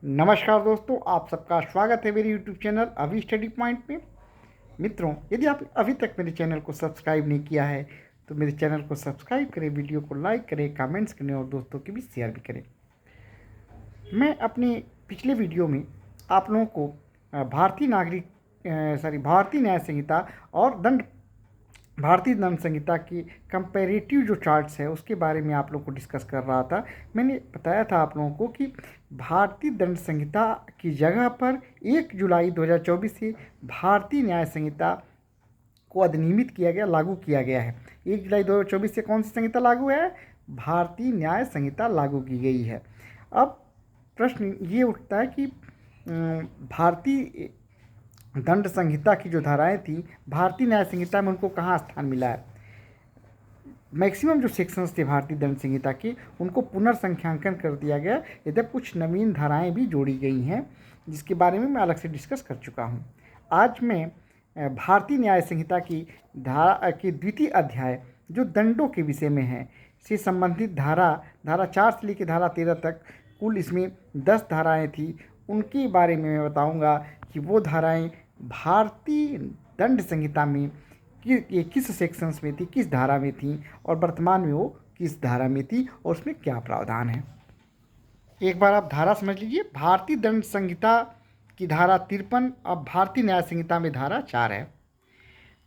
नमस्कार दोस्तों, आप सबका स्वागत है मेरे YouTube चैनल अभी स्टडी पॉइंट में। मित्रों, यदि आप अभी तक मेरे चैनल को सब्सक्राइब नहीं किया है तो मेरे चैनल को सब्सक्राइब करें, वीडियो को लाइक करें, कमेंट्स करें और दोस्तों के बीच शेयर भी करें। मैं अपने पिछले वीडियो में आप लोगों को भारतीय न्याय संहिता और भारतीय दंड संहिता की कंपैरेटिव जो चार्ट्स है उसके बारे में आप लोग को डिस्कस कर रहा था। मैंने बताया था आप लोगों को कि भारतीय दंड संहिता की जगह पर 1 जुलाई 2024 से भारतीय न्याय संहिता को अधिनियमित किया गया, लागू किया गया है। 1 जुलाई 2024 से कौन सी संहिता लागू है? भारतीय न्याय संहिता लागू की गई है। अब प्रश्न ये उठता है कि भारतीय दंड संहिता की जो धाराएं थी भारतीय न्याय संहिता में उनको कहाँ स्थान मिला है? मैक्सिमम जो सेक्शंस थे भारतीय दंड संहिता के उनको पुनर्संख्यांकन कर दिया गया, यद्यप कुछ नवीन धाराएं भी जोड़ी गई हैं जिसके बारे में मैं अलग से डिस्कस कर चुका हूं। आज मैं भारतीय न्याय संहिता की धारा के द्वितीय अध्याय जो दंडों के विषय में है से संबंधित धारा 4 से लेकर धारा 13 तक, कुल इसमें 10 धाराएँ थी, उनके बारे में मैं बताऊँगा कि वो धाराएं भारतीय दंड संहिता में किस सेक्शंस में थी, किस धारा में थी और वर्तमान में वो किस धारा में थी और उसमें क्या प्रावधान है। एक बार आप धारा समझ लीजिए। भारतीय दंड संहिता की धारा 53 अब भारतीय न्याय संहिता में धारा 4 है।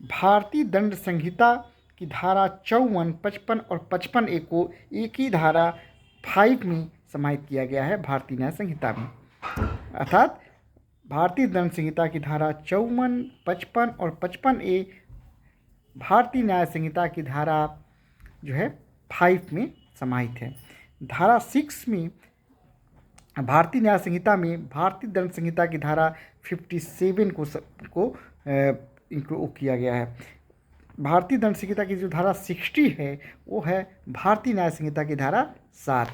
भारतीय दंड संहिता की धारा 54, 55 और 55A को एक ही धारा 5 में समाहित किया गया है भारतीय न्याय संहिता में। अर्थात भारतीय दंड संहिता की धारा 54, 55 और 55A भारतीय न्याय संहिता की धारा जो है 5 में समाहित है। धारा 6 में भारतीय न्याय संहिता में भारतीय दंड संहिता की धारा 57 को इंक्लूड किया गया है। भारतीय दंड संहिता की जो धारा 60 है वो है भारतीय न्याय संहिता की धारा 7।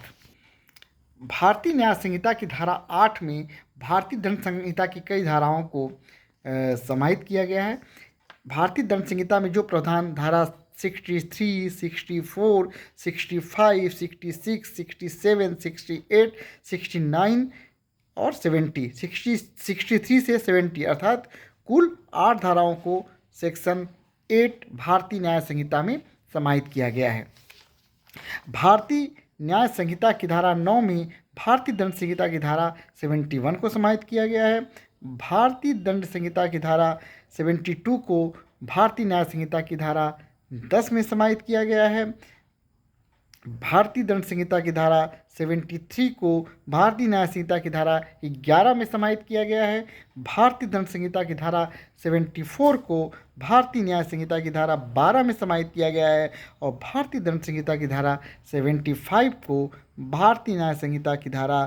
भारतीय न्याय संहिता की धारा 8 में भारतीय दंड संहिता की कई धाराओं को समाहित किया गया है। भारतीय दंड संहिता में जो प्रावधान धारा 63, 64, 65, 66, 67, 68, 69 और 70, 63 से 70 अर्थात कुल 8 धाराओं को सेक्शन 8 भारतीय न्याय संहिता में समाहित किया गया है। भारतीय न्याय संहिता की धारा 9 में भारतीय दंड संहिता की धारा 71 को समाहित किया गया है। भारतीय दंड संहिता की धारा 72 को भारतीय न्याय संहिता की धारा 10 में समाहित किया गया है। भारतीय दंड संहिता की धारा 73 को भारतीय न्याय संहिता की धारा 11 में समाहित किया गया है। भारतीय दंड संहिता की धारा 74 को भारतीय न्याय संहिता की धारा 12 में समाहित किया गया है और भारतीय दंड संहिता की धारा 75 को भारतीय न्याय संहिता की धारा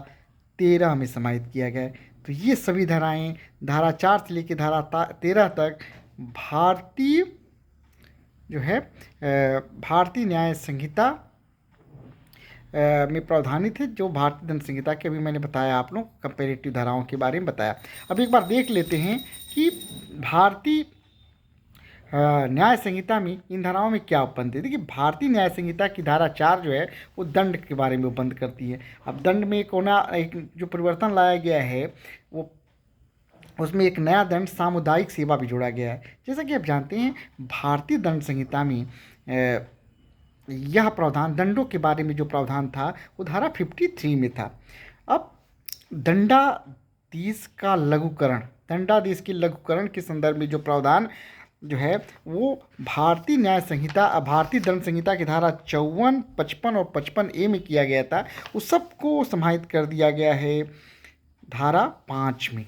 13 में समाहित किया गया है। तो ये सभी धाराएं धारा 4 से लेकर धारा 13 तक भारतीय जो है भारतीय न्याय संहिता में प्रावधानित है, जो भारतीय दंड संहिता के अभी मैंने बताया, आप लोग कंपेरेटिव धाराओं के बारे में बताया। अब एक बार देख लेते हैं कि भारतीय न्याय संहिता में इन धाराओं में क्या उपबंध है। देखिए, भारतीय न्याय संहिता की धारा 4 जो है वो दंड के बारे में उपबंध करती है। अब दंड में एक जो परिवर्तन लाया गया है वो उसमें एक नया दंड सामुदायिक सेवा भी जोड़ा गया है। जैसा कि आप जानते हैं भारतीय दंड संहिता में यह प्रावधान दंडों के बारे में जो प्रावधान था वो धारा 53 में था। अब दंडादेश के लघुकरण के संदर्भ में जो प्रावधान जो है वो भारतीय न्याय संहिता भारतीय दंड संहिता की धारा 54, 55 और 55A में किया गया था, उस सबको समाहित कर दिया गया है धारा 5 में।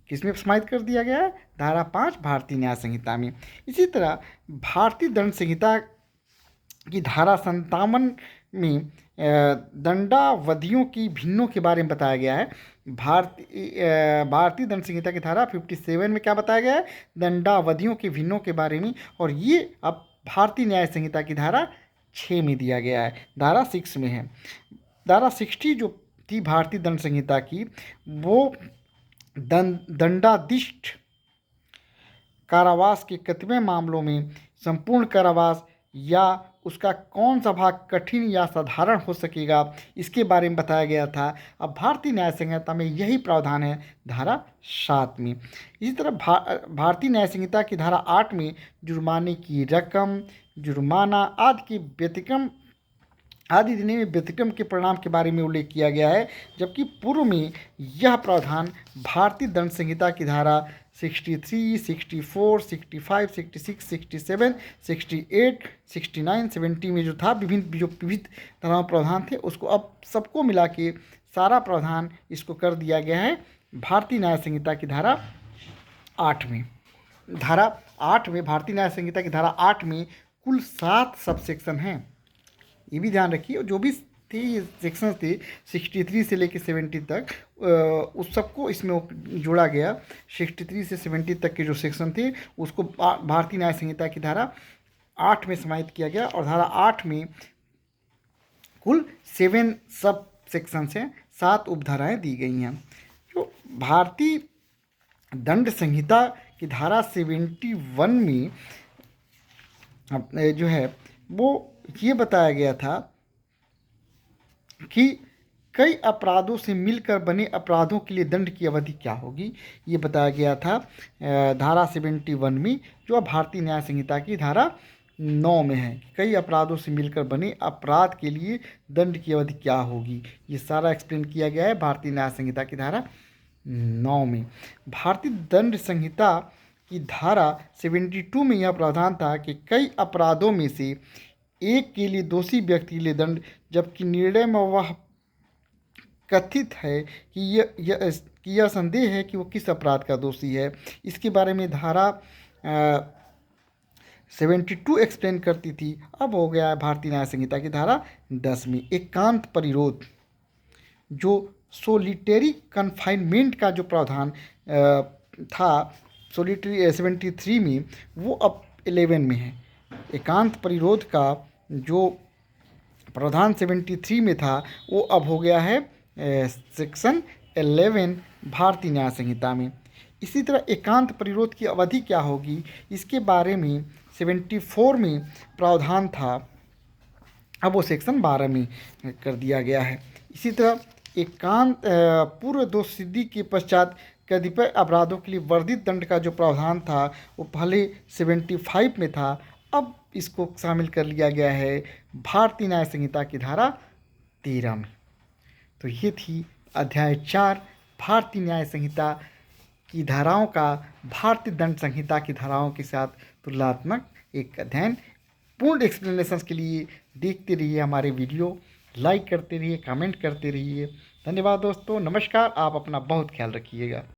किसमें समाहित कर दिया गया है? धारा 5 भारतीय न्याय संहिता में। इसी तरह भारतीय दंड संहिता की धारा 57 में दंडावधियों की भिन्नों के बारे में बताया गया है। भारतीय दंड संहिता की धारा 57 में क्या बताया गया है? दंडावधियों के भिन्नों के बारे में, और ये अब भारतीय न्याय संहिता की धारा 6 में दिया गया है, धारा 6 में है। धारा 60 जो थी भारतीय दंड संहिता की वो दंडादिष्ट कारावास के कितने मामलों में संपूर्ण कारावास या उसका कौन सा भाग कठिन या साधारण हो सकेगा, इसके बारे में बताया गया था। अब भारतीय न्याय संहिता में यही प्रावधान है धारा 7 में। इसी तरह भारतीय न्याय संहिता की धारा 8 में जुर्माने की रकम, जुर्माना आदि देने में व्यतिक्रम के परिणाम के बारे में उल्लेख किया गया है, जबकि पूर्व में यह प्रावधान भारतीय दंड संहिता की धारा 63, 64, 65, 66, 67, 68, 69, 70 में जो था विविध तमाम प्रावधान थे, उसको अब सबको मिला के सारा प्रावधान इसको कर दिया गया है भारतीय न्याय संहिता की धारा 8 में। धारा 8 में भारतीय न्याय संहिता की धारा 8 में कुल 7 सब सेक्शन हैं, ये भी ध्यान रखिए। जो भी थे ये सेक्शन थे 63 से लेकर 70 तक, उस सबको इसमें जोड़ा गया। 63 से 70 तक के जो सेक्शन थे उसको भारतीय न्याय संहिता की धारा 8 में समाहित किया गया, और धारा 8 में कुल 7 सब सेक्शन हैं, 7 उपधाराएं दी गई हैं। जो भारतीय दंड संहिता की धारा 71 में जो है वो ये बताया गया था कि कई अपराधों से मिलकर बने अपराधों के लिए दंड की अवधि क्या होगी, ये बताया गया था धारा 71 में, जो भारतीय न्याय संहिता की धारा 9 में है। कई अपराधों से मिलकर बने अपराध के लिए दंड की अवधि क्या होगी, ये सारा एक्सप्लेन किया गया है भारतीय न्याय संहिता की धारा 9 में। भारतीय दंड संहिता की धारा 72 में यह प्रावधान था कि कई अपराधों में से एक के लिए दोषी व्यक्ति के लिए दंड, जबकि निर्णय में वह कथित है कि यह संदेह है कि वो किस अपराध का दोषी है, इसके बारे में धारा 72 एक्सप्लेन करती थी। अब हो गया है भारतीय न्याय संहिता की धारा 10 में एकांत परिरोध, जो सोलिटरी कन्फाइनमेंट का जो प्रावधान था 73 में, वो अब 11 में है। एकांत परिरोध का जो प्रावधान 73 में था वो अब हो गया है सेक्शन 11 भारतीय न्याय संहिता में। इसी तरह एकांत परिरोध की अवधि क्या होगी, इसके बारे में 74 में प्रावधान था, अब वो सेक्शन 12 में कर दिया गया है। इसी तरह एकांत पूर्व दोष सिद्धि के पश्चात कतिपय अपराधों के लिए वर्धित दंड का जो प्रावधान था वो पहले 75 में था, अब इसको शामिल कर लिया गया है भारतीय न्याय संहिता की धारा 13 में। तो ये थी अध्याय 4 भारतीय न्याय संहिता की धाराओं का भारतीय दंड संहिता की धाराओं के साथ तुलनात्मक एक अध्ययन। पूर्ण एक्सप्लेनेशन के लिए देखते रहिए हमारे वीडियो, लाइक करते रहिए, कमेंट करते रहिए। धन्यवाद दोस्तों, नमस्कार। आप अपना बहुत ख्याल रखिएगा।